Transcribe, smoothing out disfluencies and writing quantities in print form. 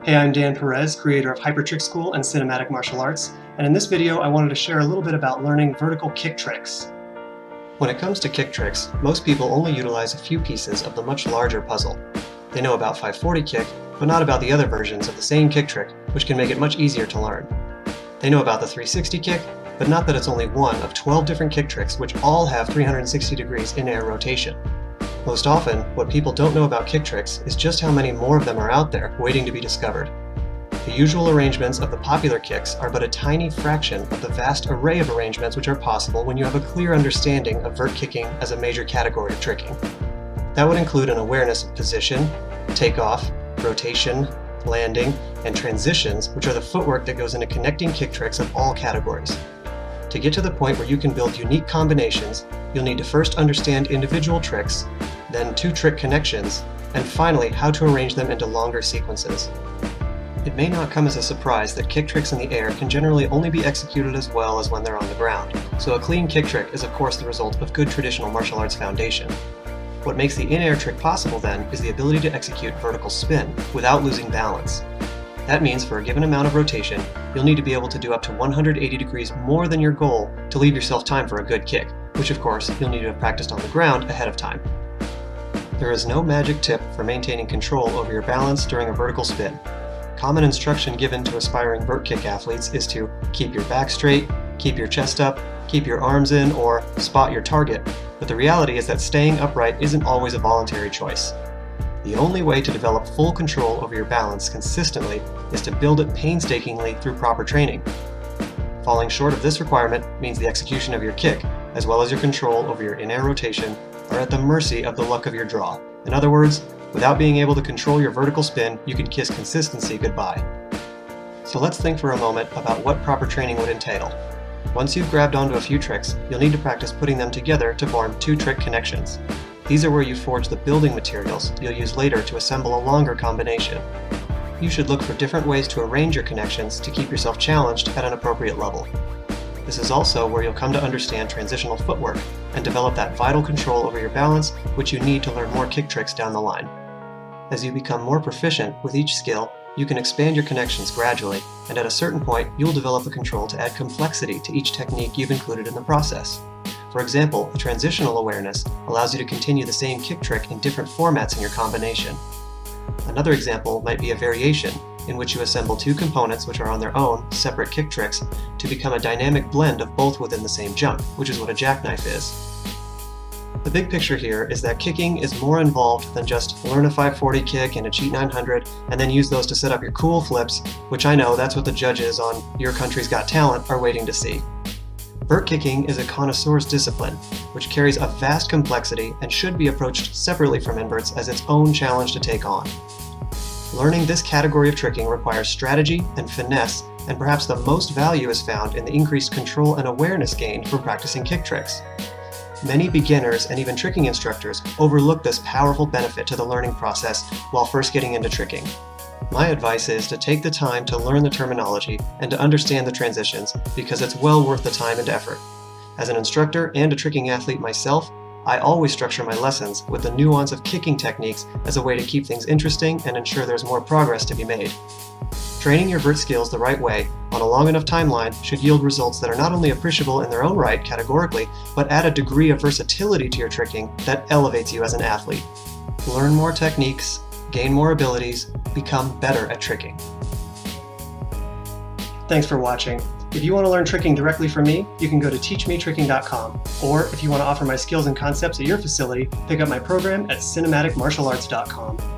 Hey, I'm Dan Perez, creator of Hypertrick School and Cinematic Martial Arts, and in this video I wanted to share a little bit about learning vertical kick tricks. When it comes to kick tricks, most people only utilize a few pieces of the much larger puzzle. They know about 540 kick, but not about the other versions of the same kick trick, which can make it much easier to learn. They know about the 360 kick, but not that it's only one of 12 different kick tricks which all have 360 degrees in air rotation. Most often, what people don't know about kick tricks is just how many more of them are out there waiting to be discovered. The usual arrangements of the popular kicks are but a tiny fraction of the vast array of arrangements which are possible when you have a clear understanding of vert kicking as a major category of tricking. That would include an awareness of position, takeoff, rotation, landing, and transitions, which are the footwork that goes into connecting kick tricks of all categories. To get to the point where you can build unique combinations, you'll need to first understand individual tricks, then two trick connections, and finally how to arrange them into longer sequences. It may not come as a surprise that kick tricks in the air can generally only be executed as well as when they're on the ground, so a clean kick trick is of course the result of good traditional martial arts foundation. What makes the in-air trick possible then is the ability to execute vertical spin without losing balance. That means for a given amount of rotation, you'll need to be able to do up to 180 degrees more than your goal to leave yourself time for a good kick, which of course you'll need to have practiced on the ground ahead of time. There is no magic tip for maintaining control over your balance during a vertical spin. Common instruction given to aspiring vert kick athletes is to keep your back straight, keep your chest up, keep your arms in, or spot your target, but the reality is that staying upright isn't always a voluntary choice. The only way to develop full control over your balance consistently is to build it painstakingly through proper training. Falling short of this requirement means the execution of your kick, as well as your control over your in-air rotation, are at the mercy of the luck of your draw. In other words, without being able to control your vertical spin, you can kiss consistency goodbye. So let's think for a moment about what proper training would entail. Once you've grabbed onto a few tricks, you'll need to practice putting them together to form two trick connections. These are where you forge the building materials you'll use later to assemble a longer combination. You should look for different ways to arrange your connections to keep yourself challenged at an appropriate level. This is also where you'll come to understand transitional footwork and develop that vital control over your balance which you need to learn more kick tricks down the line. As you become more proficient with each skill, you can expand your connections gradually, and at a certain point you'll develop the control to add complexity to each technique you've included in the process. For example, a transitional awareness allows you to continue the same kick trick in different formats in your combination. Another example might be a variation, in which you assemble two components which are on their own, separate kick tricks, to become a dynamic blend of both within the same jump, which is what a jackknife is. The big picture here is that kicking is more involved than just learn a 540 kick and a cheat 900 and then use those to set up your cool flips, which I know that's what the judges on Your Country's Got Talent are waiting to see. Vert kicking is a connoisseur's discipline, which carries a vast complexity and should be approached separately from inverts as its own challenge to take on. Learning this category of tricking requires strategy and finesse, and perhaps the most value is found in the increased control and awareness gained from practicing kick tricks. Many beginners and even tricking instructors overlook this powerful benefit to the learning process while first getting into tricking. My advice is to take the time to learn the terminology and to understand the transitions, because it's well worth the time and effort. As an instructor and a tricking athlete myself, I always structure my lessons with the nuance of kicking techniques as a way to keep things interesting and ensure there's more progress to be made. Training your vert skills the right way on a long enough timeline should yield results that are not only appreciable in their own right categorically, but add a degree of versatility to your tricking that elevates you as an athlete. Learn more techniques, gain more abilities, become better at tricking. Thanks for watching. If you want to learn tricking directly from me, you can go to teachmetricking.com, or if you want to offer my skills and concepts at your facility, pick up my program at cinematicmartialarts.com.